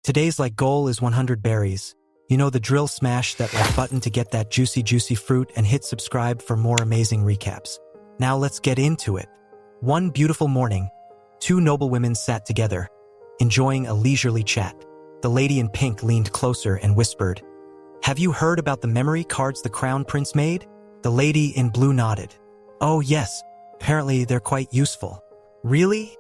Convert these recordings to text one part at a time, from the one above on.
Today's goal is 100 berries. You know the drill, smash that button to get that juicy fruit and hit subscribe for more amazing recaps. Now let's get into it. One beautiful morning, two noble women sat together, enjoying a leisurely chat. The lady in pink leaned closer and whispered, "Have you heard about the memory cards the crown prince made?" The lady in blue nodded. "Oh yes, apparently they're quite useful." "Really?"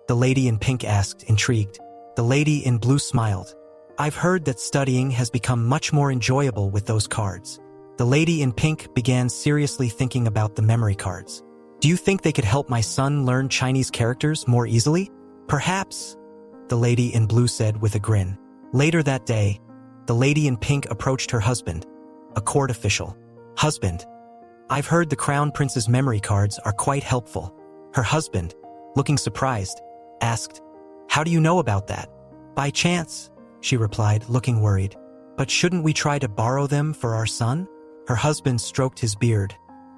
the lady in pink asked, intrigued. The lady in blue smiled. "I've heard that studying has become much more enjoyable with those cards." The lady in pink began seriously thinking about the memory cards. "Do you think they could help my son learn Chinese characters more easily?" "Perhaps," the lady in blue said with a grin. Later that day, the lady in pink approached her husband, a court official. "Husband, I've heard the crown prince's memory cards are quite helpful." Her husband, looking surprised, asked, "How do you know about that?" "By chance," she replied, looking worried. "But shouldn't we try to borrow them for our son?" Her husband stroked his beard,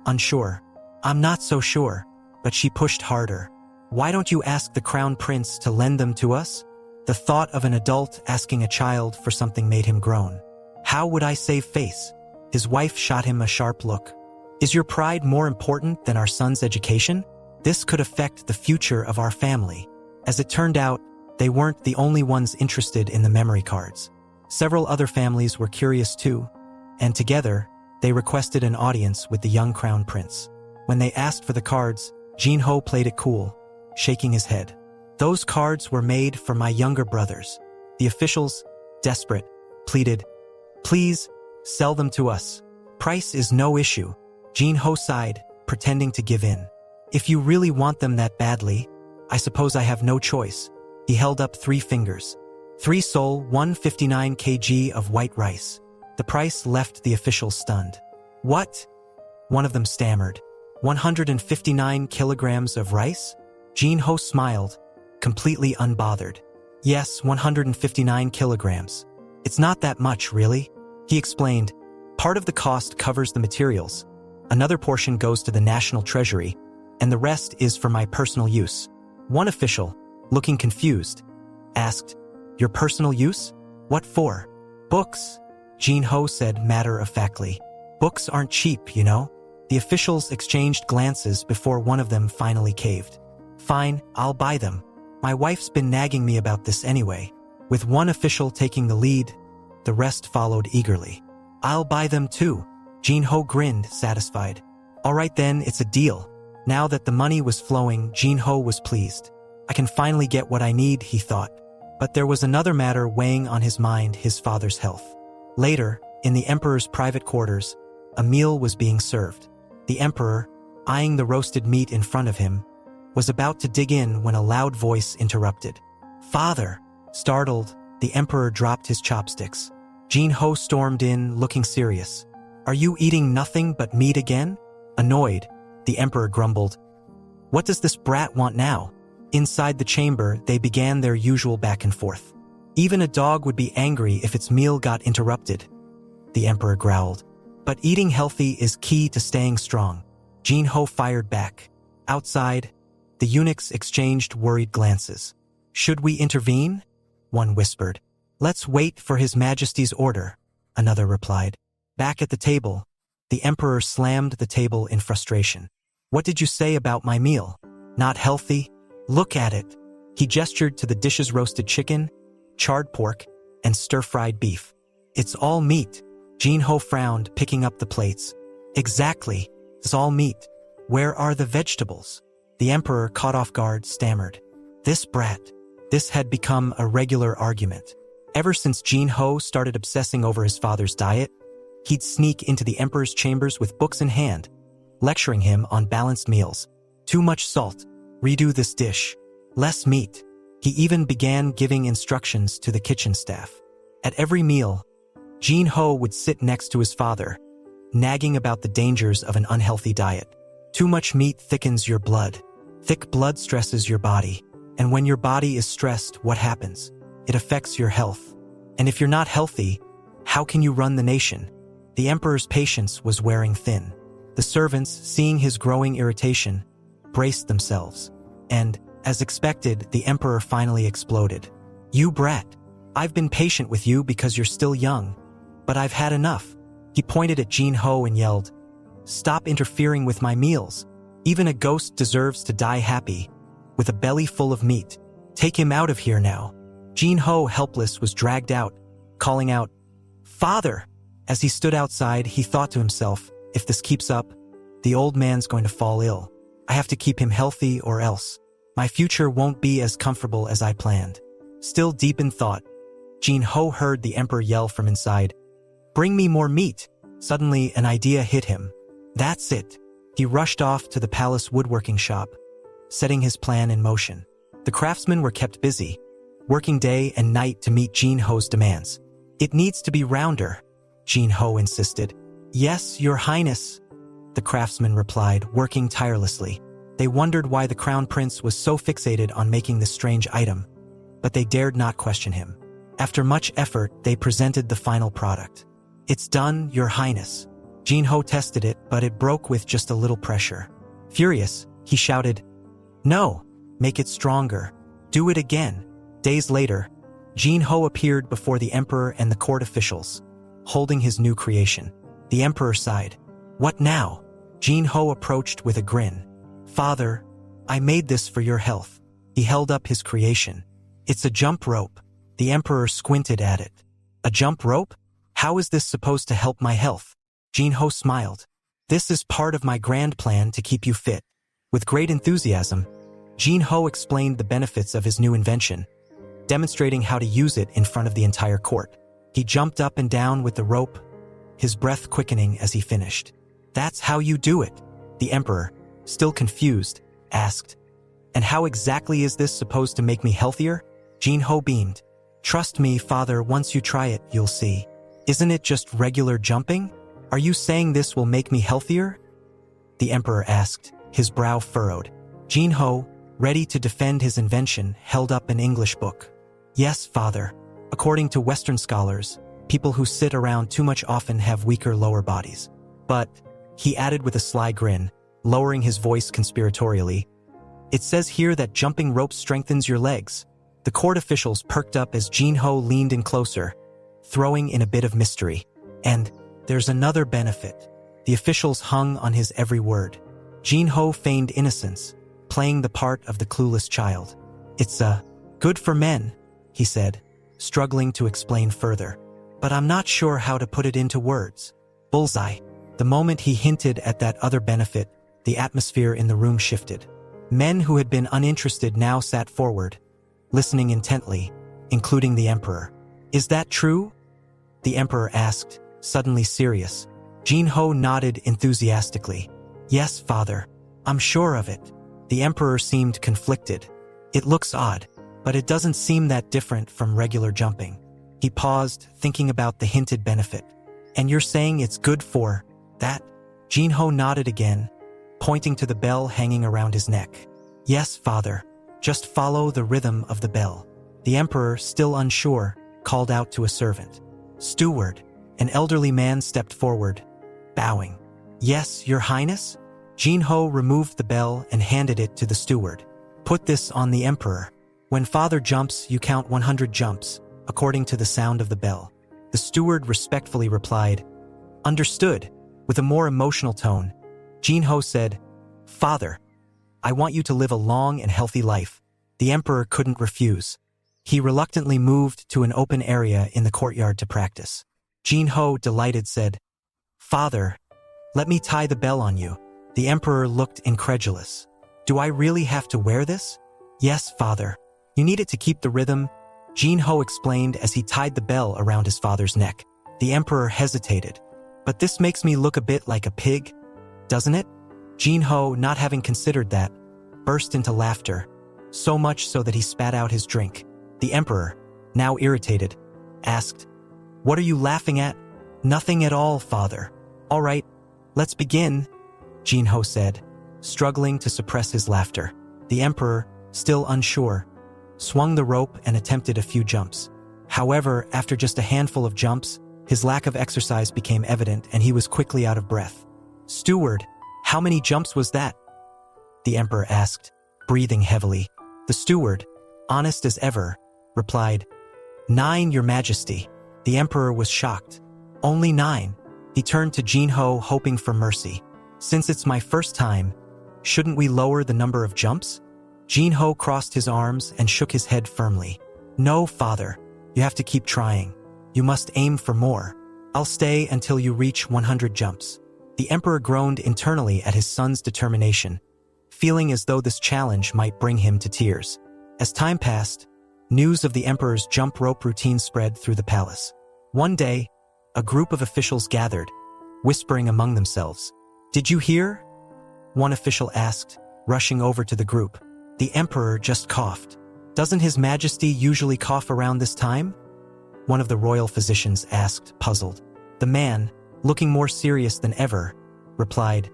unsure. "I'm not so sure," but she pushed harder. "Why don't you ask the crown prince to lend them to us?" The thought of an adult asking a child for something made him groan. "How would I save face?" His wife shot him a sharp look. "Is your pride more important than our son's education? This could affect the future of our family." As it turned out, they weren't the only ones interested in the memory cards. Several other families were curious too, and together, they requested an audience with the young crown prince. When they asked for the cards, Jinho played it cool, shaking his head. "Those cards were made for my younger brothers." The officials, desperate, pleaded, "Please, sell them to us. Price is no issue." Jinho sighed, pretending to give in. "If you really want them that badly, I suppose I have no choice." He held up 3 fingers. 3 sol, 159 kg of white rice. The price left the officials stunned. "What?" one of them stammered. 159 kilograms of rice? Jinho smiled, completely unbothered. "Yes, 159 kilograms. It's not that much, really." He explained, "Part of the cost covers the materials. Another portion goes to the national treasury, and the rest is for my personal use." One official, looking confused, asked, "Your personal use? What for?" "Books," Jinho said matter-of-factly. "Books aren't cheap, you know." The officials exchanged glances before one of them finally caved. "Fine, I'll buy them. My wife's been nagging me about this anyway." With one official taking the lead, the rest followed eagerly. "I'll buy them too." Jinho grinned, satisfied. "All right then, it's a deal." Now that the money was flowing, Jinho was pleased. "I can finally get what I need," he thought. But there was another matter weighing on his mind, his father's health. Later, in the emperor's private quarters, a meal was being served. The emperor, eyeing the roasted meat in front of him, was about to dig in when a loud voice interrupted. "Father!" Startled, the emperor dropped his chopsticks. Jinho stormed in, looking serious. "Are you eating nothing but meat again?" Annoyed, the emperor grumbled, "What does this brat want now?" Inside the chamber, they began their usual back and forth. "Even a dog would be angry if its meal got interrupted," the emperor growled. "But eating healthy is key to staying strong." Jinho fired back. Outside, the eunuchs exchanged worried glances. "Should we intervene?" one whispered. "Let's wait for His Majesty's order," another replied. Back at the table, the emperor slammed the table in frustration. "What did you say about my meal? Not healthy? Look at it." He gestured to the dishes: roasted chicken, charred pork, and stir-fried beef. "It's all meat." Jinho frowned, picking up the plates. "Exactly, it's all meat. Where are the vegetables?" The emperor, caught off guard, stammered. This brat. This had become a regular argument. Ever since Jinho started obsessing over his father's diet, he'd sneak into the emperor's chambers with books in hand, lecturing him on balanced meals. Too much salt. Redo this dish. Less meat. He even began giving instructions to the kitchen staff. At every meal, Jinho would sit next to his father, nagging about the dangers of an unhealthy diet. Too much meat thickens your blood. Thick blood stresses your body. And when your body is stressed, what happens? It affects your health. And if you're not healthy, how can you run the nation? The emperor's patience was wearing thin. The servants, seeing his growing irritation, braced themselves. And, as expected, the emperor finally exploded. "You brat! I've been patient with you because you're still young, but I've had enough. He pointed at Jin-ho and yelled, "Stop interfering with my meals. Even a ghost deserves to die happy, with a belly full of meat. Take him out of here now." Jin-ho, helpless, was dragged out, calling out, "Father!" As he stood outside, he thought to himself, if this keeps up, the old man's going to fall ill. I have to keep him healthy or else my future won't be as comfortable as I planned. Still deep in thought, Jin-ho heard the emperor yell from inside, "Bring me more meat." Suddenly, an idea hit him. That's it. He rushed off to the palace woodworking shop, setting his plan in motion. The craftsmen were kept busy, working day and night to meet Jin-ho's demands. "It needs to be rounder," Jin-ho insisted. "Yes, Your Highness," the craftsman replied, working tirelessly. They wondered why the crown prince was so fixated on making this strange item, but they dared not question him. After much effort, they presented the final product. "It's done, Your Highness." Jin-ho tested it, but it broke with just a little pressure. Furious, he shouted, "No, make it stronger. Do it again." Days later, Jin-ho appeared before the emperor and the court officials, holding his new creation. The emperor sighed. "What now?" Jin-ho approached with a grin. "Father, I made this for your health." He held up his creation. "It's a jump rope." The emperor squinted at it. "A jump rope? How is this supposed to help my health?" Jin-ho smiled. "This is part of my grand plan to keep you fit." With great enthusiasm, Jin-ho explained the benefits of his new invention, demonstrating how to use it in front of the entire court. He jumped up and down with the rope, his breath quickening as he finished. "That's how you do it?" The emperor, still confused, asked. "And how exactly is this supposed to make me healthier?" Jin-ho beamed. "Trust me, father, once you try it, you'll see. Isn't it just regular jumping? Are you saying this will make me healthier?" The emperor asked, his brow furrowed. Jin-ho, ready to defend his invention, held up an English book. "Yes, father. According to Western scholars, people who sit around too much often have weaker lower bodies. But," he added with a sly grin, lowering his voice conspiratorially, "it says here that jumping rope strengthens your legs." The court officials perked up as Jin-ho leaned in closer, throwing in a bit of mystery. "And there's another benefit." The officials hung on his every word. Jin-ho feigned innocence, playing the part of the clueless child. "It's good for men," he said, struggling to explain further. "But I'm not sure how to put it into words." Bullseye. The moment he hinted at that other benefit, the atmosphere in the room shifted. Men who had been uninterested now sat forward, listening intently, including the emperor. "Is that true?" the emperor asked, suddenly serious. Jin-ho nodded enthusiastically. "Yes, father. I'm sure of it." The emperor seemed conflicted. "It looks odd, but it doesn't seem that different from regular jumping." He paused, thinking about the hinted benefit. "And you're saying it's good for that?" Jin-ho nodded again, pointing to the bell hanging around his neck. "Yes, father. Just follow the rhythm of the bell." The emperor, still unsure, called out to a servant. "Steward." An elderly man stepped forward, bowing. "Yes, Your Highness?" Jin-ho removed the bell and handed it to the steward. "Put this on the emperor. When father jumps, you count 100 jumps, according to the sound of the bell." The steward respectfully replied, "Understood." With a more emotional tone, Jin-ho said, "Father, I want you to live a long and healthy life." The emperor couldn't refuse. He reluctantly moved to an open area in the courtyard to practice. Jin-ho, delighted, said, "Father, let me tie the bell on you." The emperor looked incredulous. "Do I really have to wear this?" "Yes, father. You need it to keep the rhythm," Jin-ho explained as he tied the bell around his father's neck. The emperor hesitated. "But this makes me look a bit like a pig, doesn't it?" Jin-ho, not having considered that, burst into laughter, so much so that he spat out his drink. The emperor, now irritated, asked, "What are you laughing at?" "Nothing at all, father." "All right, let's begin," Jin-ho said, struggling to suppress his laughter. The emperor, still unsure, swung the rope and attempted a few jumps. However, after just a handful of jumps, his lack of exercise became evident and he was quickly out of breath. "Steward, how many jumps was that?" the emperor asked, breathing heavily. The steward, honest as ever, replied, 9, Your Majesty. The emperor was shocked. Only 9. He turned to Jinho, hoping for mercy. Since it's my first time, shouldn't we lower the number of jumps? Jinho crossed his arms and shook his head firmly. No, father. You have to keep trying. You must aim for more. I'll stay until you reach 100 jumps. The emperor groaned internally at his son's determination, feeling as though this challenge might bring him to tears. As time passed, news of the emperor's jump rope routine spread through the palace. One day, a group of officials gathered, whispering among themselves. Did you hear? One official asked, rushing over to the group. The emperor just coughed. Doesn't His Majesty usually cough around this time? One of the royal physicians asked, puzzled. The man, looking more serious than ever, replied,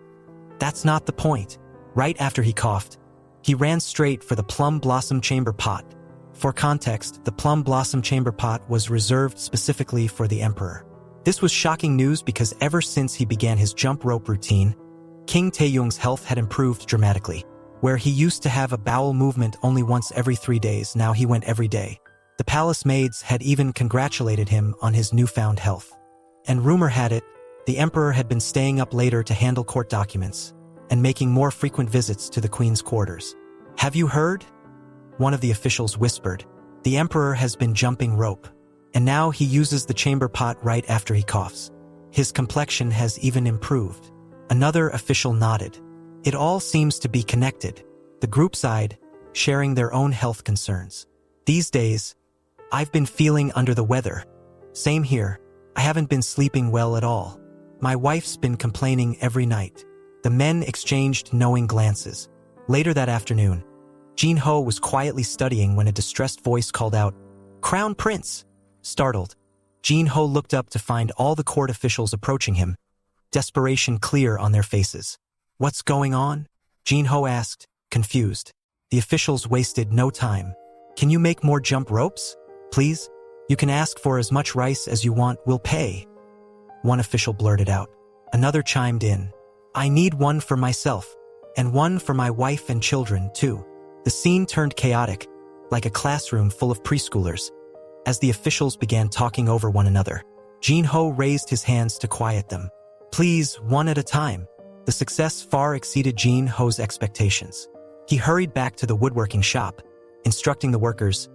That's not the point. Right after he coughed, he ran straight for the plum blossom chamber pot. For context, the plum blossom chamber pot was reserved specifically for the emperor. This was shocking news because ever since he began his jump rope routine, King Taeyong's health had improved dramatically. Where he used to have a bowel movement only once every 3 days, now he went every day. The palace maids had even congratulated him on his newfound health. And rumor had it, the emperor had been staying up later to handle court documents and making more frequent visits to the queen's quarters. Have you heard? One of the officials whispered. The emperor has been jumping rope, and now he uses the chamber pot right after he coughs. His complexion has even improved. Another official nodded. It all seems to be connected. The group sighed, sharing their own health concerns. These days, I've been feeling under the weather. Same here. I haven't been sleeping well at all. My wife's been complaining every night. The men exchanged knowing glances. Later that afternoon, Jinho was quietly studying when a distressed voice called out, Crown Prince! Startled, Jinho looked up to find all the court officials approaching him, desperation clear on their faces. What's going on? Jinho asked, confused. The officials wasted no time. Can you make more jump ropes? Please? You can ask for as much rice as you want, we'll pay. One official blurted out. Another chimed in. I need one for myself, and one for my wife and children, too. The scene turned chaotic, like a classroom full of preschoolers. As the officials began talking over one another, Jinho raised his hands to quiet them. Please, one at a time. The success far exceeded Jinho's expectations. He hurried back to the woodworking shop, instructing the workers,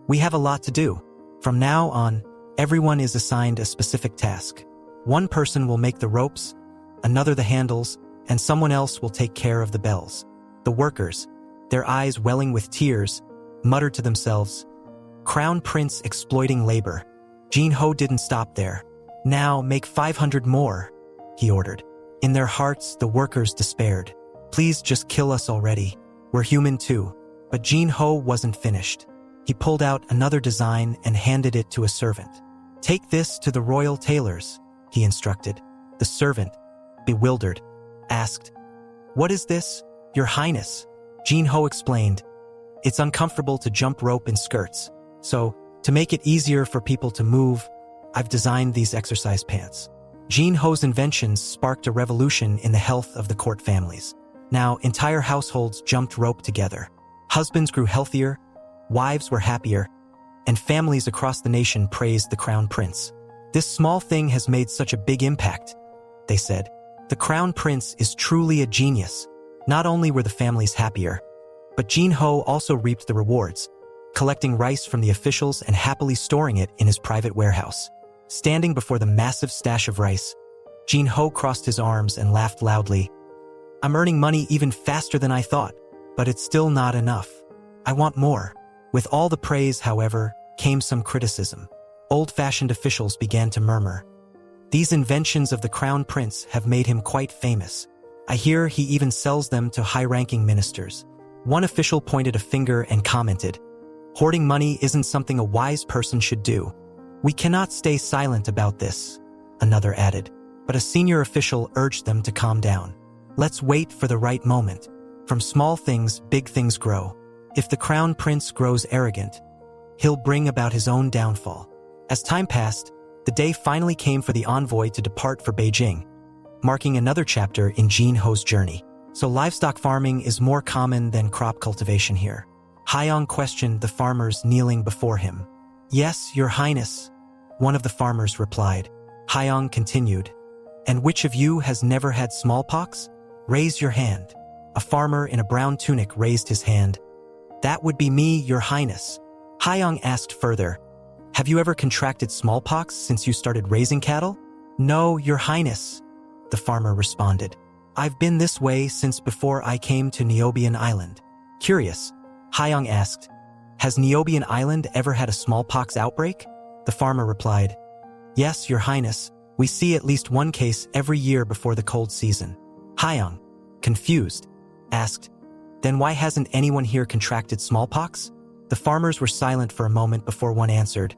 We have a lot to do. From now on, everyone is assigned a specific task. One person will make the ropes, another the handles, and someone else will take care of the bells. The workers, their eyes welling with tears, muttered to themselves, Crown Prince exploiting labor. Jinho didn't stop there. Now make 500 more, he ordered. In their hearts, the workers despaired. Please just kill us already. We're human too. But Jinho wasn't finished. He pulled out another design and handed it to a servant. Take this to the royal tailors, he instructed. The servant, bewildered, asked, What is this, Your Highness? Jinho explained, It's uncomfortable to jump rope in skirts. So, to make it easier for people to move, I've designed these exercise pants. Jinho's inventions sparked a revolution in the health of the court families. Now, entire households jumped rope together. Husbands grew healthier, wives were happier, and families across the nation praised the Crown Prince. This small thing has made such a big impact, they said. The Crown Prince is truly a genius. Not only were the families happier, but Jinho also reaped the rewards, collecting rice from the officials and happily storing it in his private warehouse. Standing before the massive stash of rice, Jinho crossed his arms and laughed loudly. I'm earning money even faster than I thought, but it's still not enough. I want more. With all the praise, however, came some criticism. Old-fashioned officials began to murmur. These inventions of the Crown Prince have made him quite famous. I hear he even sells them to high-ranking ministers. One official pointed a finger and commented, Hoarding money isn't something a wise person should do. We cannot stay silent about this, another added. But a senior official urged them to calm down. Let's wait for the right moment. From small things, big things grow. If the Crown Prince grows arrogant, he'll bring about his own downfall. As time passed, the day finally came for the envoy to depart for Beijing, marking another chapter in Jinho's journey. So livestock farming is more common than crop cultivation here. Haiyang questioned the farmers kneeling before him. Yes, Your Highness, one of the farmers replied. Hyang continued. And which of you has never had smallpox? Raise your hand. A farmer in a brown tunic raised his hand. That would be me, Your Highness. Hyang asked further. Have you ever contracted smallpox since you started raising cattle? No, Your Highness, the farmer responded. I've been this way since before I came to Niobian Island. Curious, Hyang asked. Has Niobian Island ever had a smallpox outbreak? The farmer replied. Yes, Your Highness, we see at least one case every year before the cold season. Hyang, confused, asked, Then why hasn't anyone here contracted smallpox? The farmers were silent for a moment before one answered.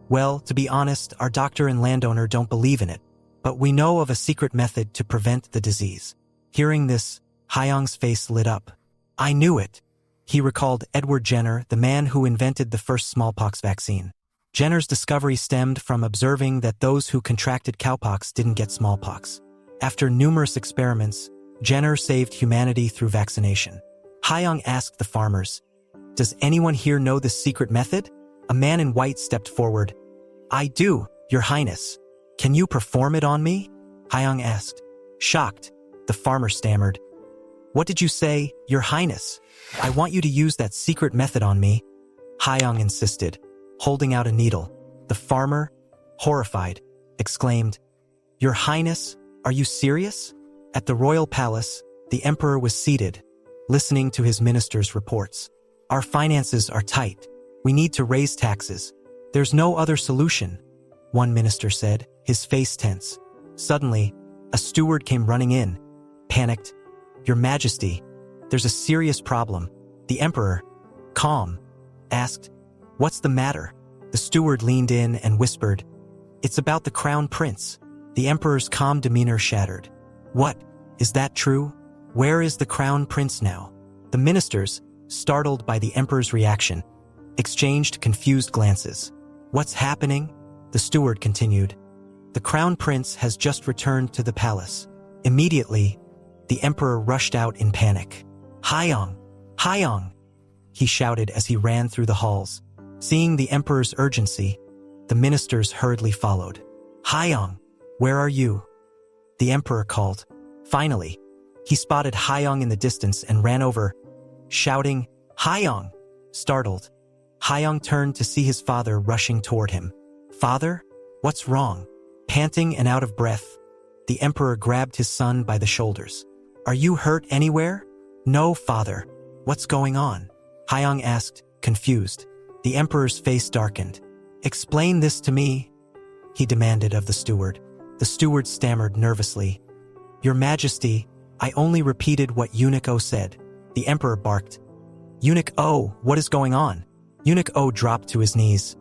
Well, to be honest, our doctor and landowner don't believe in it, but we know of a secret method to prevent the disease. Hearing this, Hyang's face lit up. I knew it. He recalled Edward Jenner, the man who invented the first smallpox vaccine. Jenner's discovery stemmed from observing that those who contracted cowpox didn't get smallpox. After numerous experiments, Jenner saved humanity through vaccination. Hyang asked the farmers, Does anyone here know this secret method? A man in white stepped forward. I do, Your Highness. Can you perform it on me? Hyang asked. Shocked, the farmer stammered. What did you say, Your Highness? I want you to use that secret method on me. Hyang insisted, holding out a needle. The farmer, horrified, exclaimed, Your Highness, are you serious? At the royal palace, the emperor was seated, listening to his minister's reports. Our finances are tight. We need to raise taxes. There's no other solution, one minister said, his face tense. Suddenly, a steward came running in, panicked. Your Majesty, there's a serious problem. The emperor, calm, asked, What's the matter? The steward leaned in and whispered, It's about the crown prince. The emperor's calm demeanor shattered. What? Is that true? Where is the crown prince now? The ministers, startled by the emperor's reaction, exchanged confused glances. What's happening? The steward continued. The crown prince has just returned to the palace. Immediately, the emperor rushed out in panic. Hyang! Hyang! He shouted as he ran through the halls. Seeing the emperor's urgency, the ministers hurriedly followed. Hyang! Where are you? The emperor called. Finally, he spotted Hyang in the distance and ran over, shouting, Hyang! Startled, Hyang turned to see his father rushing toward him. Father? What's wrong? Panting and out of breath, the emperor grabbed his son by the shoulders. Are you hurt anywhere? No, father. What's going on? Hyang asked, confused. The emperor's face darkened. Explain this to me, he demanded of the steward. The steward stammered nervously. Your Majesty, I only repeated what Eunuch O said. The emperor barked. Eunuch O, what is going on? Eunuch O dropped to his knees.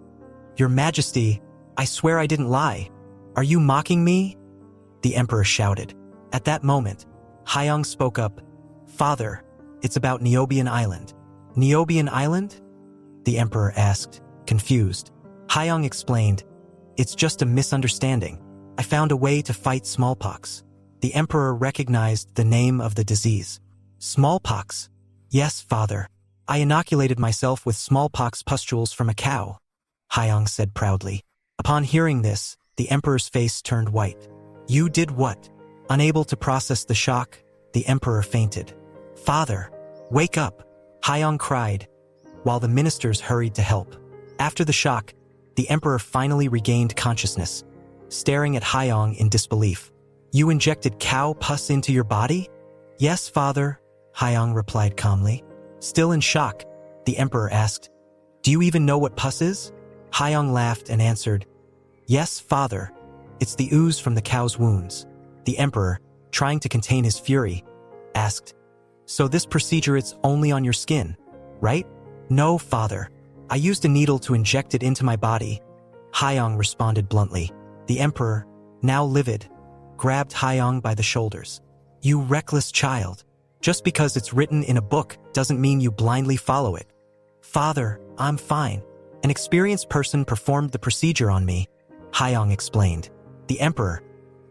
Your Majesty, I swear I didn't lie. Are you mocking me? The emperor shouted. At that moment, Hyang spoke up. Father, it's about Niobian Island. Niobian Island? The emperor asked, confused. Hyang explained. It's just a misunderstanding. I found a way to fight smallpox. The emperor recognized the name of the disease. Smallpox? Yes, father. I inoculated myself with smallpox pustules from a cow, Hyang said proudly. Upon hearing this, the emperor's face turned white. You did what? Unable to process the shock, the emperor fainted. Father, wake up, Hyang cried, while the ministers hurried to help. After the shock, the emperor finally regained consciousness, staring at Hyang in disbelief. You injected cow pus into your body? Yes, father, Hyang replied calmly. Still in shock, the emperor asked, Do you even know what pus is? Hyang laughed and answered, Yes, father. It's the ooze from the cow's wounds. The emperor, trying to contain his fury, asked, So this procedure it's only on your skin, right? No, father. I used a needle to inject it into my body, Hyang responded bluntly. The emperor, now livid, grabbed Hyang by the shoulders. You reckless child. Just because it's written in a book doesn't mean you blindly follow it. Father, I'm fine. An experienced person performed the procedure on me, Hyang explained. The emperor,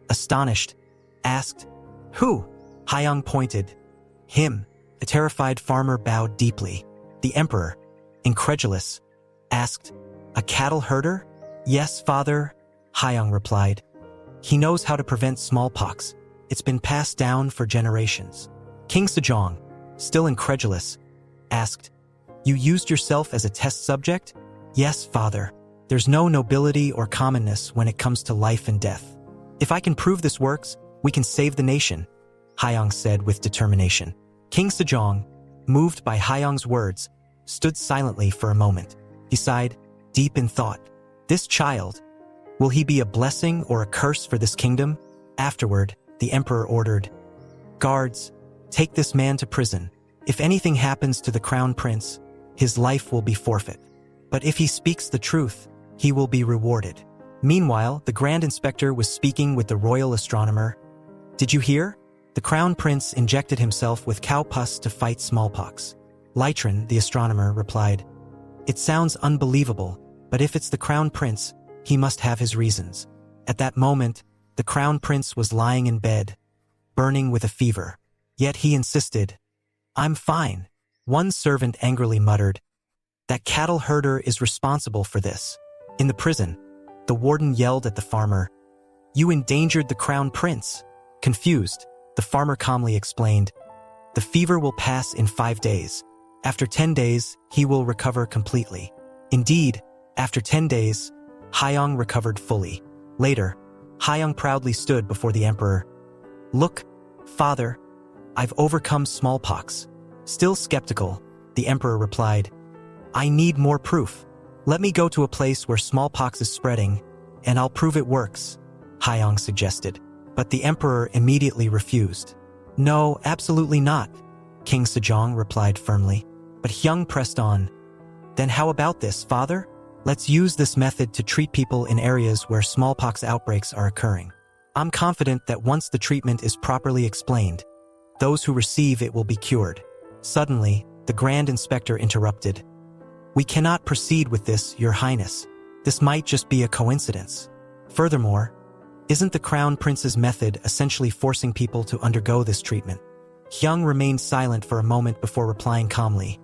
astonished, asked, Who? Hyang pointed. Him. The terrified farmer bowed deeply. The emperor, incredulous, asked, A cattle herder? Yes, father, Hyung replied. He knows how to prevent smallpox. It's been passed down for generations. King Sejong, still incredulous, asked, You used yourself as a test subject? Yes, father. There's no nobility or commonness when it comes to life and death. If I can prove this works, we can save the nation, Hyung said with determination. King Sejong, moved by Hyung's words, stood silently for a moment. He sighed, deep in thought. This child, will he be a blessing or a curse for this kingdom? Afterward, the emperor ordered, Guards, take this man to prison. If anything happens to the crown prince, his life will be forfeit. But if he speaks the truth, he will be rewarded. Meanwhile, the Grand Inspector was speaking with the royal astronomer. Did you hear? The crown prince injected himself with cow pus to fight smallpox. Lytron, the astronomer, replied, It sounds unbelievable, but if it's the crown prince, he must have his reasons. At that moment, the crown prince was lying in bed, burning with a fever. Yet he insisted, I'm fine. One servant angrily muttered, That cattle herder is responsible for this. In the prison, the warden yelled at the farmer, You endangered the crown prince. Confused, the farmer calmly explained, The fever will pass in 5 days. After 10 days, he will recover completely. Indeed, after 10 days, Hyung recovered fully. Later, Hyung proudly stood before the emperor. Look, father, I've overcome smallpox. Still skeptical, the emperor replied, I need more proof. Let me go to a place where smallpox is spreading, and I'll prove it works, Hyung suggested. But the emperor immediately refused. No, absolutely not, King Sejong replied firmly. But Hyung pressed on. Then how about this, father? Let's use this method to treat people in areas where smallpox outbreaks are occurring. I'm confident that once the treatment is properly explained, those who receive it will be cured. Suddenly, the Grand Inspector interrupted. We cannot proceed with this, Your Highness. This might just be a coincidence. Furthermore, isn't the Crown Prince's method essentially forcing people to undergo this treatment? Hyung remained silent for a moment before replying calmly.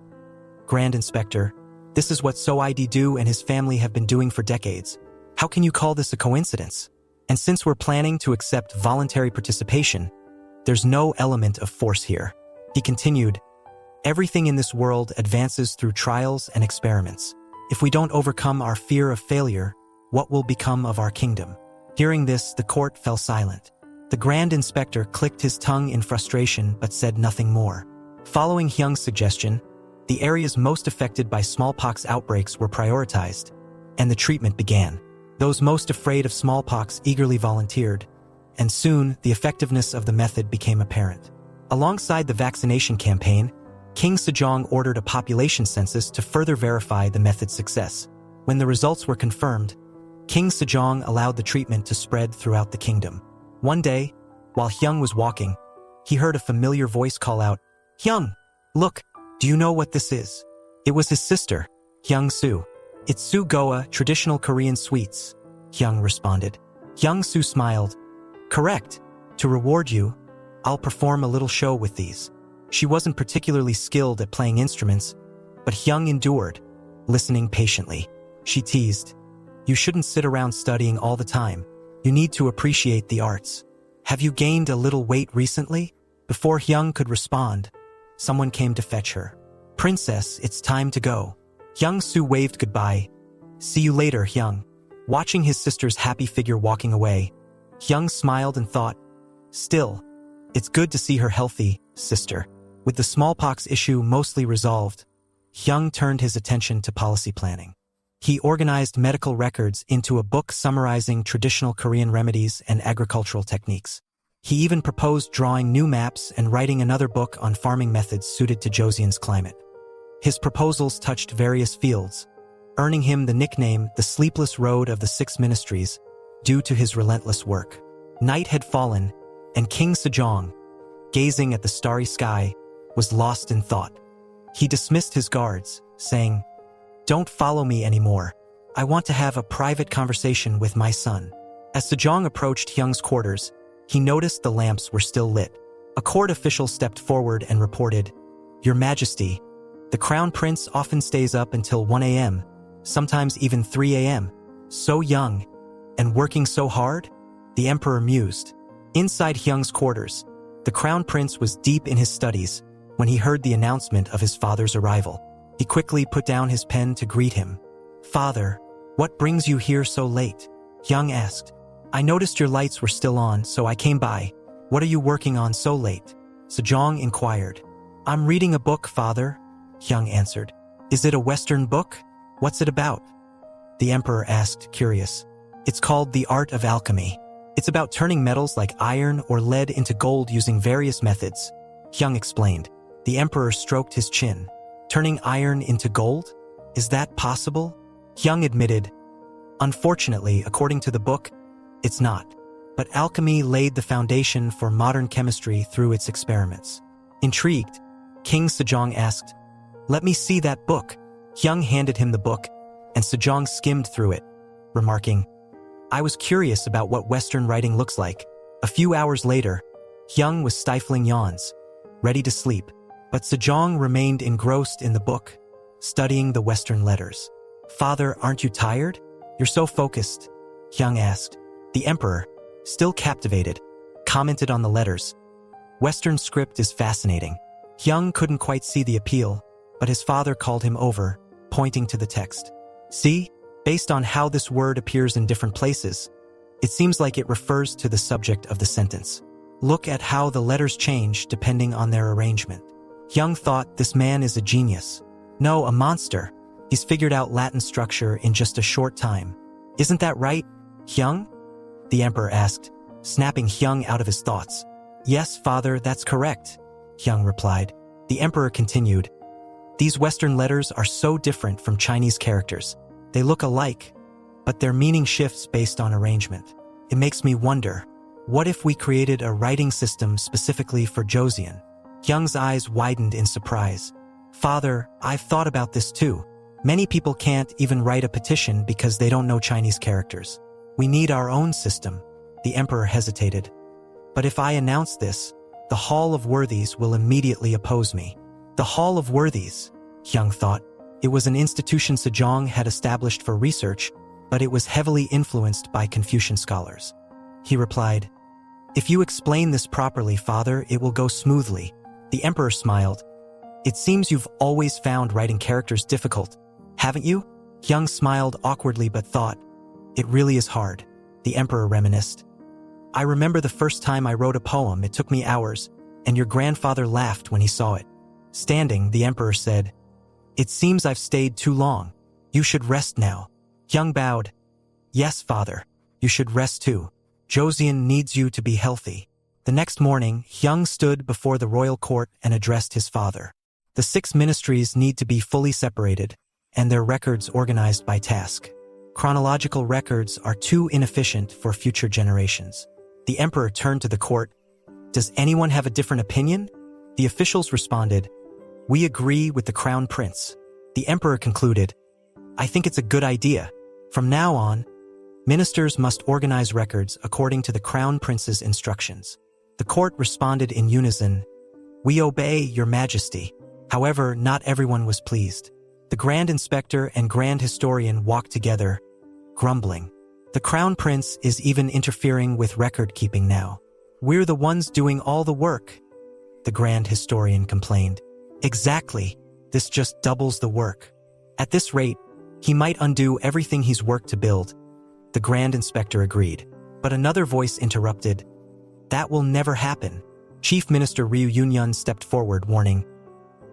Grand Inspector, this is what So ID-do and his family have been doing for decades. How can you call this a coincidence? And since we're planning to accept voluntary participation, there's no element of force here. He continued, Everything in this world advances through trials and experiments. If we don't overcome our fear of failure, what will become of our kingdom? Hearing this, the court fell silent. The Grand Inspector clicked his tongue in frustration but said nothing more. Following Hyung's suggestion, the areas most affected by smallpox outbreaks were prioritized, and the treatment began. Those most afraid of smallpox eagerly volunteered, and soon the effectiveness of the method became apparent. Alongside the vaccination campaign, King Sejong ordered a population census to further verify the method's success. When the results were confirmed, King Sejong allowed the treatment to spread throughout the kingdom. One day, while Hyung was walking, he heard a familiar voice call out, Hyung, look, do you know what this is? It was his sister, Hyung Soo. It's Soo Goa, traditional Korean sweets, Hyung responded. Hyung Soo smiled. Correct. To reward you, I'll perform a little show with these. She wasn't particularly skilled at playing instruments, but Hyung endured, listening patiently. She teased, You shouldn't sit around studying all the time. You need to appreciate the arts. Have you gained a little weight recently? Before Hyung could respond, someone came to fetch her. Princess, it's time to go. Hyung Soo waved goodbye. See you later, Hyung. Watching his sister's happy figure walking away, Hyung smiled and thought, Still, it's good to see her healthy, sister. With the smallpox issue mostly resolved, Hyung turned his attention to policy planning. He organized medical records into a book summarizing traditional Korean remedies and agricultural techniques. He even proposed drawing new maps and writing another book on farming methods suited to Joseon's climate. His proposals touched various fields, earning him the nickname the Sleepless Road of the Six Ministries due to his relentless work. Night had fallen, and King Sejong, gazing at the starry sky, was lost in thought. He dismissed his guards, saying, Don't follow me anymore. I want to have a private conversation with my son. As Sejong approached Hyung's quarters, he noticed the lamps were still lit. A court official stepped forward and reported, Your Majesty, the Crown Prince often stays up until 1 a.m., sometimes even 3 a.m. So young, and working so hard? The emperor mused. Inside Hyung's quarters, the crown prince was deep in his studies when he heard the announcement of his father's arrival. He quickly put down his pen to greet him. "Father, what brings you here so late?" Hyung asked. "I noticed your lights were still on, so I came by. What are you working on so late?" Sejong inquired. "I'm reading a book, father," Hyung answered. "Is it a Western book? What's it about?" The emperor asked, curious. "It's called The Art of Alchemy. It's about turning metals like iron or lead into gold using various methods," Hyung explained. The emperor stroked his chin. "Turning iron into gold? Is that possible?" Hyung admitted. "Unfortunately, according to the book, it's not. But alchemy laid the foundation for modern chemistry through its experiments." Intrigued, King Sejong asked, "Let me see that book." Hyung handed him the book, and Sejong skimmed through it, remarking, "I was curious about what Western writing looks like." A few hours later, Hyung was stifling yawns, ready to sleep, but Sejong remained engrossed in the book, studying the Western letters. "Father, aren't you tired? You're so focused," Hyung asked. The emperor, still captivated, commented on the letters. Western script is fascinating. Hyung couldn't quite see the appeal, but his father called him over, pointing to the text. "See? Based on how this word appears in different places, it seems like it refers to the subject of the sentence. Look at how the letters change depending on their arrangement." Hyung thought, this man is a genius. No, a monster. He's figured out Latin structure in just a short time. "Isn't that right, Hyung?" the emperor asked, snapping Hyung out of his thoughts. "Yes, father, that's correct," Hyung replied. The emperor continued, "These Western letters are so different from Chinese characters. They look alike, but their meaning shifts based on arrangement. It makes me wonder, what if we created a writing system specifically for joseon?" Hyung's eyes widened in surprise. "Father, I've thought about this too. Many people can't even write a petition because they don't know Chinese characters. We need our own system." The emperor hesitated. "But if I announce this, the Hall of Worthies will immediately oppose me." The Hall of Worthies, Hyung thought. It was an institution Sejong had established for research, but it was heavily influenced by Confucian scholars. He replied, "If you explain this properly, father, it will go smoothly." The emperor smiled. "It seems you've always found writing characters difficult, haven't you?" Hyung smiled awkwardly but thought, "It really is hard." The emperor reminisced. "I remember the first time I wrote a poem, it took me hours, and your grandfather laughed when he saw it." Standing, the emperor said, "It seems I've stayed too long. You should rest now." Hyung bowed. "Yes, father, you should rest too. Joseon needs you to be healthy." The next morning, Hyung stood before the royal court and addressed his father. The 6 ministries need to be fully separated, and their records organized by task. Chronological records are too inefficient for future generations. The emperor turned to the court. "Does anyone have a different opinion?" The officials responded, "We agree with the crown prince." The emperor concluded, "I think it's a good idea. From now on, ministers must organize records according to the crown prince's instructions." The court responded in unison, "We obey, your majesty." However, not everyone was pleased. The grand inspector and grand historian walked together, grumbling. "The crown prince is even interfering with record-keeping now. We're the ones doing all the work," the grand historian complained. "Exactly. This just doubles the work. At this rate, he might undo everything he's worked to build." The grand inspector agreed. But another voice interrupted. "That will never happen." Chief Minister Ryu Yunhyun stepped forward, warning,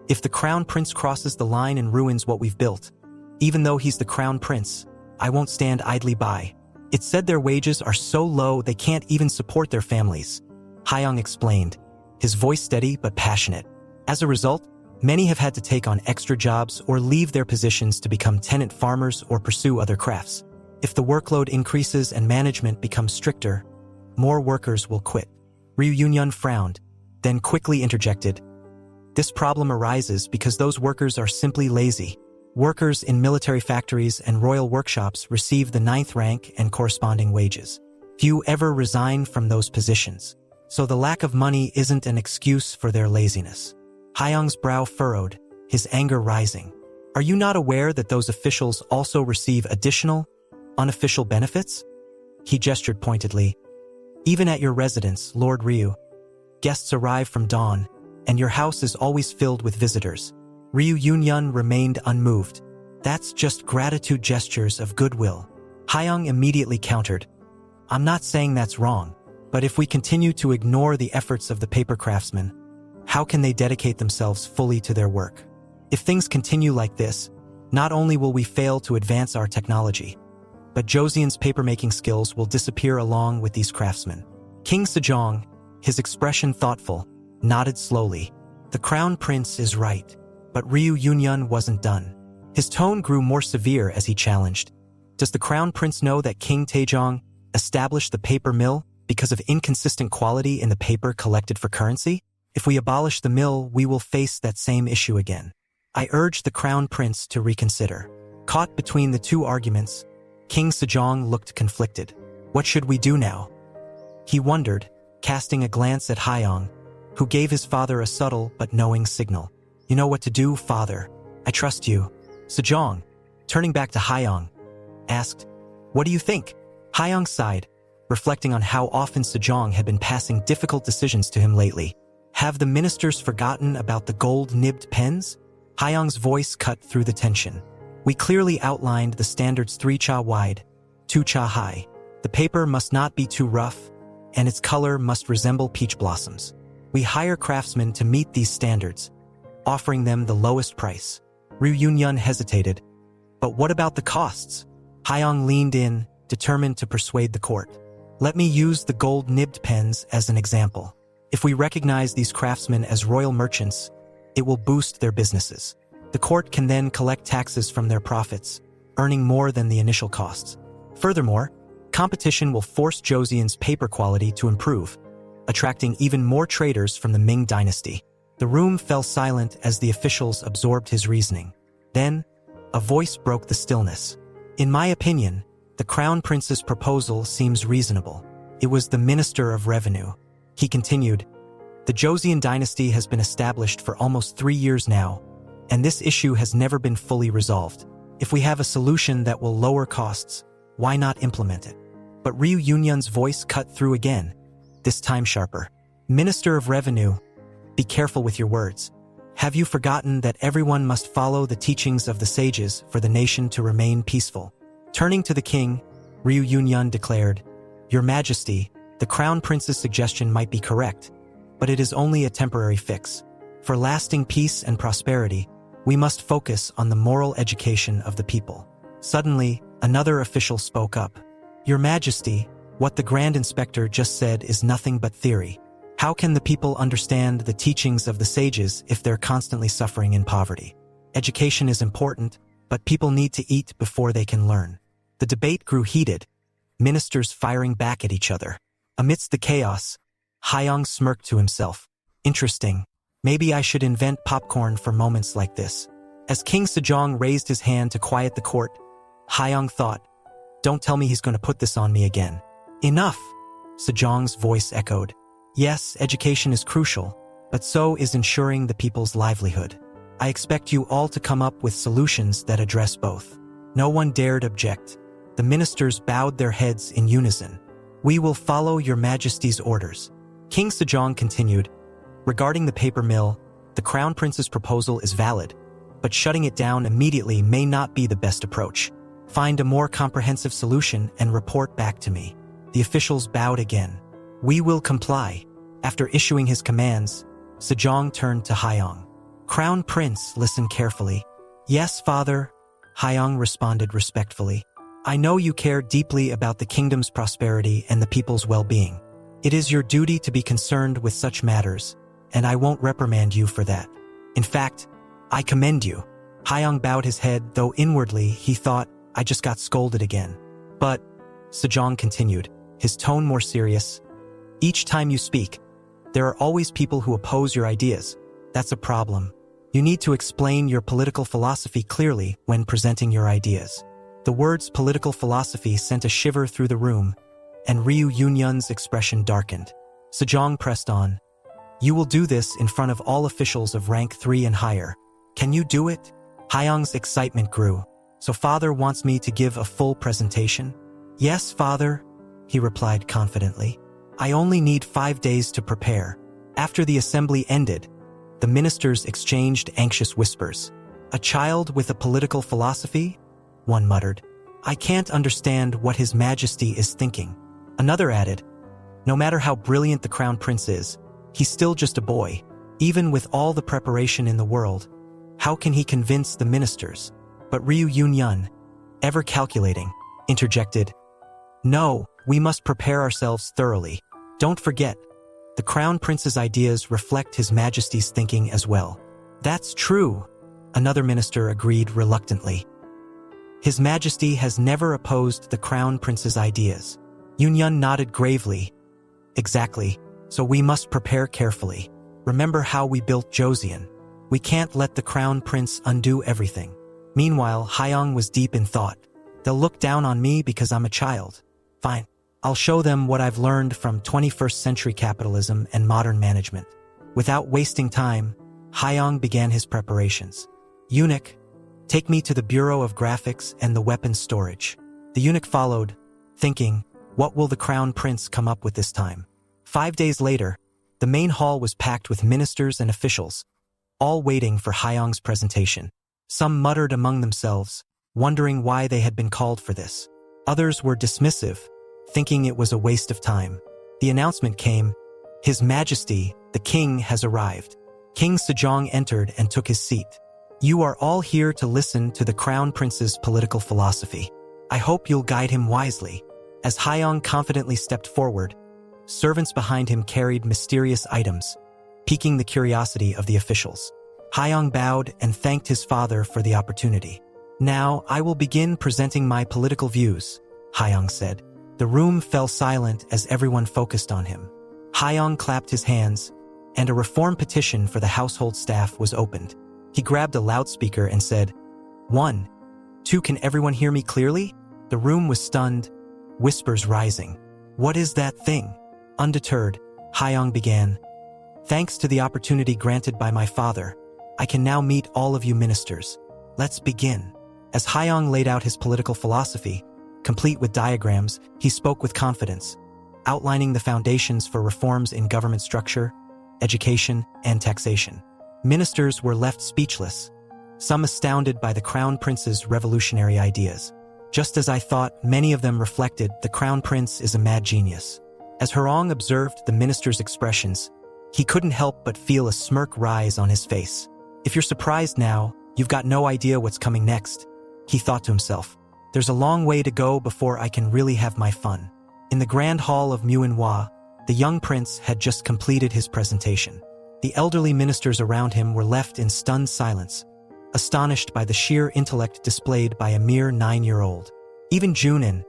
"If the crown prince crosses the line and ruins what we've built, even though he's the crown prince, I won't stand idly by." It said their wages are so low they can't even support their families, Hyung explained, his voice steady but passionate. As a result, many have had to take on extra jobs or leave their positions to become tenant farmers or pursue other crafts. If the workload increases and management becomes stricter, more workers will quit. Ryu Yunhyun frowned, then quickly interjected, "This problem arises because those workers are simply lazy. Workers in military factories and royal workshops receive the 9th rank and corresponding wages. Few ever resign from those positions, so the lack of money isn't an excuse for their laziness." Hyung's brow furrowed, his anger rising. Are you not aware that those officials also receive additional, unofficial benefits? He gestured pointedly. Even at your residence, Lord Ryu, guests arrive from dawn, and your house is always filled with visitors. Ryu Yunyun remained unmoved. That's just gratitude gestures of goodwill. Hyung immediately countered. I'm not saying that's wrong, but if we continue to ignore the efforts of the paper craftsmen, how can they dedicate themselves fully to their work? If things continue like this, not only will we fail to advance our technology, but Joseon's papermaking skills will disappear along with these craftsmen. King Sejong, his expression thoughtful, nodded slowly. The crown prince is right, but Ryu Yunyun wasn't done. His tone grew more severe as he challenged. Does the crown prince know that King Taejong established the paper mill because of inconsistent quality in the paper collected for currency? If we abolish the mill, we will face that same issue again. I urge the crown prince to reconsider. Caught between the two arguments, King Sejong looked conflicted. What should we do now? He wondered, casting a glance at Hyung, who gave his father a subtle but knowing signal. You know what to do, father. I trust you. Sejong, turning back to Hyung, asked, What do you think? Hyung sighed, reflecting on how often Sejong had been passing difficult decisions to him lately. Have the ministers forgotten about the gold-nibbed pens? Hyung's voice cut through the tension. We clearly outlined the standards 3 cha wide, 2 cha high. The paper must not be too rough, and its color must resemble peach blossoms. We hire craftsmen to meet these standards, offering them the lowest price. Ryu Yunyun hesitated. But what about the costs? Hyung leaned in, determined to persuade the court. Let me use the gold-nibbed pens as an example. If we recognize these craftsmen as royal merchants, it will boost their businesses. The court can then collect taxes from their profits, earning more than the initial costs. Furthermore, competition will force Joseon's paper quality to improve, attracting even more traders from the Ming dynasty. The room fell silent as the officials absorbed his reasoning. Then, a voice broke the stillness. In my opinion, the Crown Prince's proposal seems reasonable. It was the Minister of Revenue. He continued, The Joseon dynasty has been established for almost 3 years now, and this issue has never been fully resolved. If we have a solution that will lower costs, why not implement it? But Ryu Yunyun's voice cut through again, this time sharper. Minister of Revenue, be careful with your words. Have you forgotten that everyone must follow the teachings of the sages for the nation to remain peaceful? Turning to the king, Ryu Yunyun declared, Your Majesty, the Crown Prince's suggestion might be correct, but it is only a temporary fix. For lasting peace and prosperity, we must focus on the moral education of the people. Suddenly, another official spoke up. Your Majesty, what the Grand Inspector just said is nothing but theory. How can the people understand the teachings of the sages if they're constantly suffering in poverty? Education is important, but people need to eat before they can learn. The debate grew heated, ministers firing back at each other. Amidst the chaos, Hyung smirked to himself. Interesting. Maybe I should invent popcorn for moments like this. As King Sejong raised his hand to quiet the court, Hyung thought, Don't tell me he's going to put this on me again. Enough, Sejong's voice echoed. Yes, education is crucial, but so is ensuring the people's livelihood. I expect you all to come up with solutions that address both. No one dared object. The ministers bowed their heads in unison. We will follow your Majesty's orders. King Sejong continued, Regarding the paper mill, the Crown Prince's proposal is valid, but shutting it down immediately may not be the best approach. Find a more comprehensive solution and report back to me. The officials bowed again. We will comply. After issuing his commands, Sejong turned to Hyung. Crown Prince, listen carefully. Yes, father, Hyung responded respectfully. I know you care deeply about the kingdom's prosperity and the people's well-being. It is your duty to be concerned with such matters, and I won't reprimand you for that. In fact, I commend you. Hyung bowed his head, though inwardly he thought, I just got scolded again. But, Sejong continued, his tone more serious, each time you speak, there are always people who oppose your ideas. That's a problem. You need to explain your political philosophy clearly when presenting your ideas. The words political philosophy sent a shiver through the room, and Ryu Yunyun's expression darkened. Sejong pressed on. You will do this in front of all officials of rank 3 and higher. Can you do it? Hyung's excitement grew. So father wants me to give a full presentation? Yes, father, he replied confidently. I only need 5 days to prepare. After the assembly ended, the ministers exchanged anxious whispers. A child with a political philosophy? One muttered. I can't understand what His Majesty is thinking. Another added, no matter how brilliant the crown prince is, he's still just a boy. Even with all the preparation in the world, how can he convince the ministers? But Ryu Yun-yun, ever calculating, interjected, no, we must prepare ourselves thoroughly. Don't forget, the crown prince's ideas reflect His Majesty's thinking as well. That's true, another minister agreed reluctantly. His Majesty has never opposed the crown prince's ideas. Yun-yun nodded gravely. Exactly, so we must prepare carefully. Remember how we built Joseon. We can't let the crown prince undo everything. Meanwhile, Hyung was deep in thought. They'll look down on me because I'm a child. Fine. I'll show them what I've learned from 21st century capitalism and modern management. Without wasting time, Hyung began his preparations. Eunuch, take me to the Bureau of Graphics and the weapons storage. The eunuch followed, thinking, what will the crown prince come up with this time? 5 days later, the main hall was packed with ministers and officials, all waiting for Hyung's presentation. Some muttered among themselves, wondering why they had been called for this. Others were dismissive, thinking it was a waste of time. The announcement came, His Majesty, the king, has arrived. King Sejong entered and took his seat. You are all here to listen to the crown prince's political philosophy. I hope you'll guide him wisely. As Hyung confidently stepped forward, servants behind him carried mysterious items, piquing the curiosity of the officials. Hyung bowed and thanked his father for the opportunity. Now, I will begin presenting my political views, Hyung said. The room fell silent as everyone focused on him. Hyung clapped his hands, and a reform petition for the household staff was opened. He grabbed a loudspeaker and said, 1, 2, can everyone hear me clearly? The room was stunned, whispers rising. What is that thing? Undeterred, Hyung began. Thanks to the opportunity granted by my father, I can now meet all of you ministers. Let's begin. As Hyung laid out his political philosophy, complete with diagrams, he spoke with confidence, outlining the foundations for reforms in government structure, education, and taxation. Ministers were left speechless, some astounded by the crown prince's revolutionary ideas. Just as I thought, many of them reflected the crown prince is a mad genius. As Hurong observed the minister's expressions, he couldn't help but feel a smirk rise on his face. If you're surprised now, you've got no idea what's coming next, he thought to himself. There's a long way to go before I can really have my fun. In the grand hall of Manhwa, the young prince had just completed his presentation. The elderly ministers around him were left in stunned silence, astonished by the sheer intellect displayed by a mere 9-year-old. Even Junin,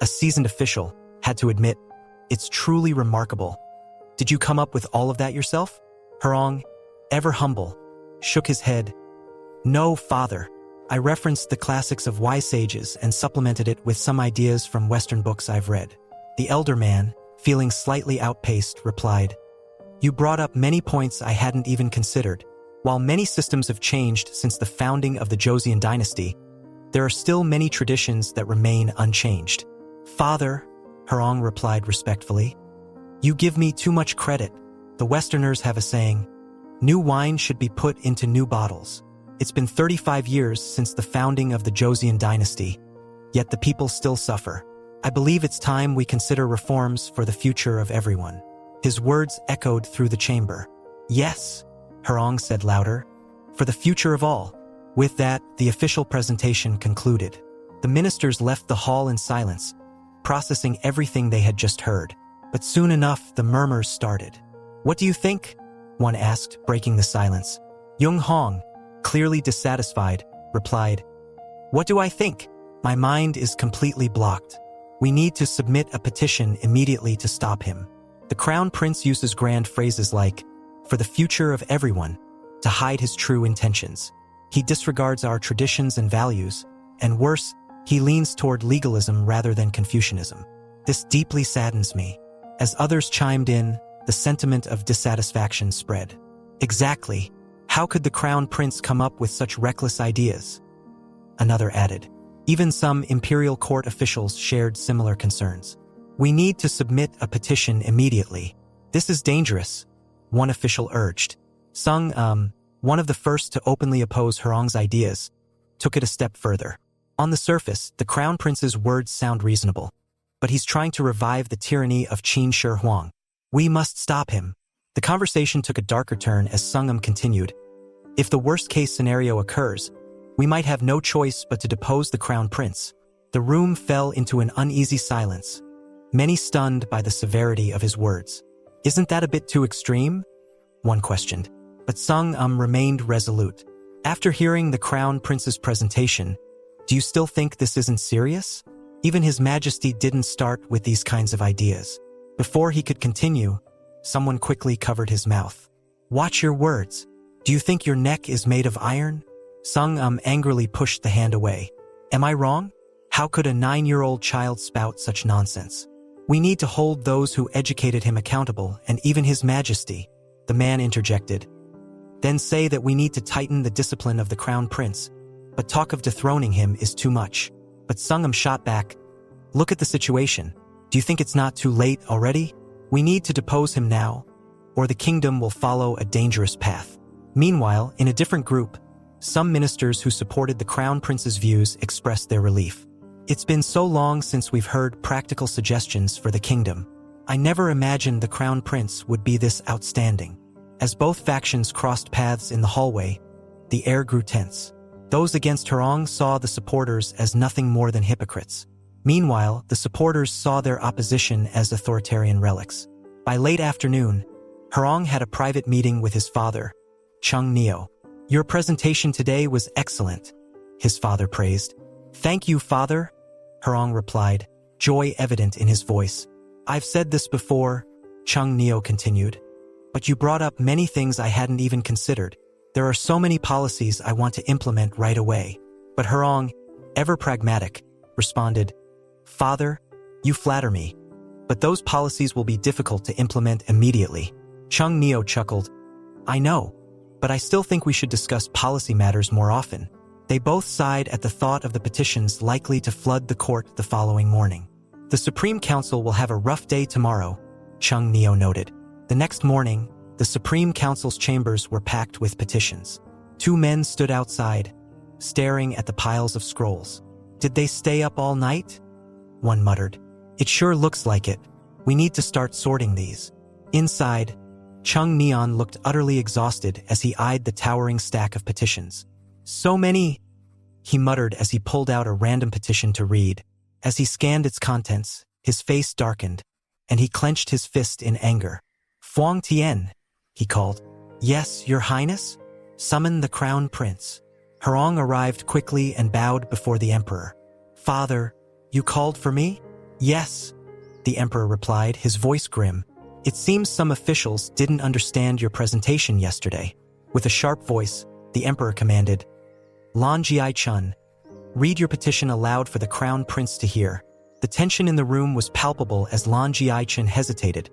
a seasoned official, had to admit, it's truly remarkable. Did you come up with all of that yourself? Hurong, ever humble, shook his head. No, father. I referenced the classics of wise sages and supplemented it with some ideas from Western books I've read. The elder man, feeling slightly outpaced, replied, You brought up many points I hadn't even considered. While many systems have changed since the founding of the Joseon dynasty, there are still many traditions that remain unchanged. Father, Hurong replied respectfully, you give me too much credit. The Westerners have a saying, new wine should be put into new bottles. It's been 35 years since the founding of the Joseon dynasty, yet the people still suffer. I believe it's time we consider reforms for the future of everyone. His words echoed through the chamber. Yes, Hurong said louder, for the future of all. With that, the official presentation concluded. The ministers left the hall in silence, processing everything they had just heard. But soon enough, the murmurs started. What do you think? One asked, breaking the silence. Jung Hong, clearly dissatisfied, replied, What do I think? My mind is completely blocked. We need to submit a petition immediately to stop him. The Crown Prince uses grand phrases like, for the future of everyone, to hide his true intentions. He disregards our traditions and values, and worse, he leans toward legalism rather than Confucianism. This deeply saddens me. As others chimed in, the sentiment of dissatisfaction spread. Exactly. How could the crown prince come up with such reckless ideas? Another added. Even some imperial court officials shared similar concerns. We need to submit a petition immediately. This is dangerous, one official urged. Sung, one of the first to openly oppose Hurong's ideas, took it a step further. On the surface, the crown prince's words sound reasonable, but he's trying to revive the tyranny of Qin Shi Huang. We must stop him. The conversation took a darker turn as Sungam continued. If the worst-case scenario occurs, we might have no choice but to depose the crown prince. The room fell into an uneasy silence, many stunned by the severity of his words. Isn't that a bit too extreme? One questioned. But Sung remained resolute. After hearing the crown prince's presentation, do you still think this isn't serious? Even His Majesty didn't start with these kinds of ideas. Before he could continue, someone quickly covered his mouth. Watch your words. Do you think your neck is made of iron? Sung angrily pushed the hand away. Am I wrong? How could a 9-year-old child spout such nonsense? We need to hold those who educated him accountable, and even His Majesty, the man interjected. Then say that we need to tighten the discipline of the crown prince, but talk of dethroning him is too much. But Sungam shot back. Look at the situation. Do you think it's not too late already? We need to depose him now, or the kingdom will follow a dangerous path. Meanwhile, in a different group, some ministers who supported the crown prince's views expressed their relief. It's been so long since we've heard practical suggestions for the kingdom. I never imagined the crown prince would be this outstanding. As both factions crossed paths in the hallway, the air grew tense. Those against Hurong saw the supporters as nothing more than hypocrites. Meanwhile, the supporters saw their opposition as authoritarian relics. By late afternoon, Hurong had a private meeting with his father, Chung Neo. Your presentation today was excellent, his father praised. Thank you, father, Hurong replied, joy evident in his voice. I've said this before, Chung Neo continued, but you brought up many things I hadn't even considered. There are so many policies I want to implement right away. But Hurong, ever pragmatic, responded, Father, you flatter me. But those policies will be difficult to implement immediately. Chung Neo chuckled. I know, but I still think we should discuss policy matters more often. They both sighed at the thought of the petitions likely to flood the court the following morning. The Supreme Council will have a rough day tomorrow, Chung Neo noted. The next morning, the Supreme Council's chambers were packed with petitions. 2 men stood outside, staring at the piles of scrolls. Did they stay up all night? One muttered. It sure looks like it. We need to start sorting these. Inside, Chung Neon looked utterly exhausted as he eyed the towering stack of petitions. So many, he muttered as he pulled out a random petition to read. As he scanned its contents, his face darkened, and he clenched his fist in anger. Fuang Tian, he called. Yes, your highness? Summon the crown prince. Hurong arrived quickly and bowed before the emperor. Father, you called for me? Yes, the emperor replied, his voice grim. It seems some officials didn't understand your presentation yesterday. With a sharp voice, the emperor commanded, Lan Jiai-chun, read your petition aloud for the crown prince to hear. The tension in the room was palpable as Lan Jiai-chun hesitated,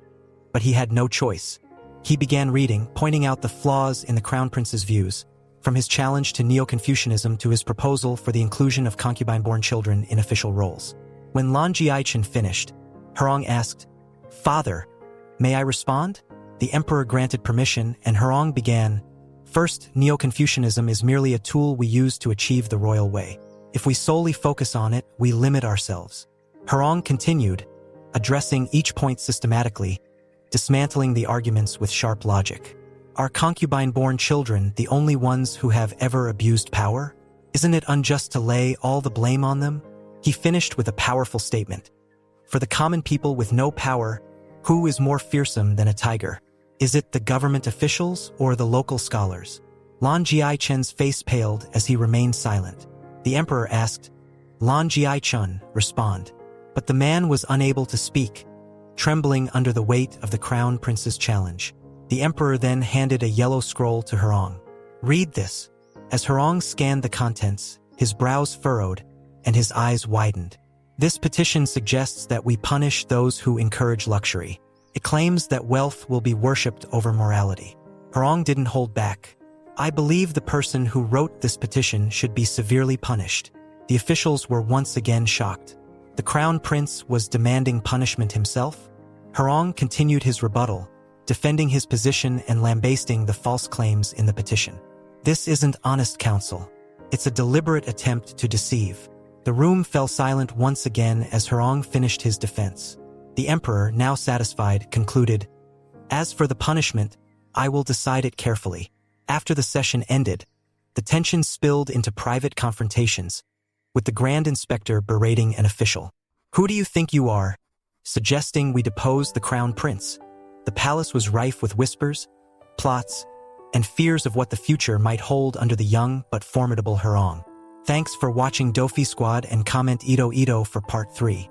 but he had no choice. He began reading, pointing out the flaws in the crown prince's views, from his challenge to Neo-Confucianism to his proposal for the inclusion of concubine-born children in official roles. When Lan Jiai-chun finished, Hurong asked, Father, may I respond? The emperor granted permission, and Hurong began, First, Neo-Confucianism is merely a tool we use to achieve the royal way. If we solely focus on it, we limit ourselves. Hurong continued, addressing each point systematically, dismantling the arguments with sharp logic. Are concubine-born children the only ones who have ever abused power? Isn't it unjust to lay all the blame on them? He finished with a powerful statement. For the common people with no power, who is more fearsome than a tiger? Is it the government officials or the local scholars? Lan Jiai-chun's face paled as he remained silent. The emperor asked, Lan Jiai-chun, respond. But the man was unable to speak, trembling under the weight of the crown prince's challenge. The emperor then handed a yellow scroll to Hurong. Read this. As Hurong scanned the contents, his brows furrowed and his eyes widened. This petition suggests that we punish those who encourage luxury. It claims that wealth will be worshipped over morality. Hurong didn't hold back. I believe the person who wrote this petition should be severely punished. The officials were once again shocked. The crown prince was demanding punishment himself? Hurong continued his rebuttal, defending his position and lambasting the false claims in the petition. This isn't honest counsel. It's a deliberate attempt to deceive. The room fell silent once again as Hurong finished his defense. The emperor, now satisfied, concluded, "As for the punishment, I will decide it carefully." After the session ended, the tension spilled into private confrontations, with the Grand Inspector berating an official. "Who do you think you are?" suggesting we depose the crown prince. The palace was rife with whispers, plots, and fears of what the future might hold under the young but formidable Hurong. Thanks for watching Dofi Squad and comment Ito Ito for part 3.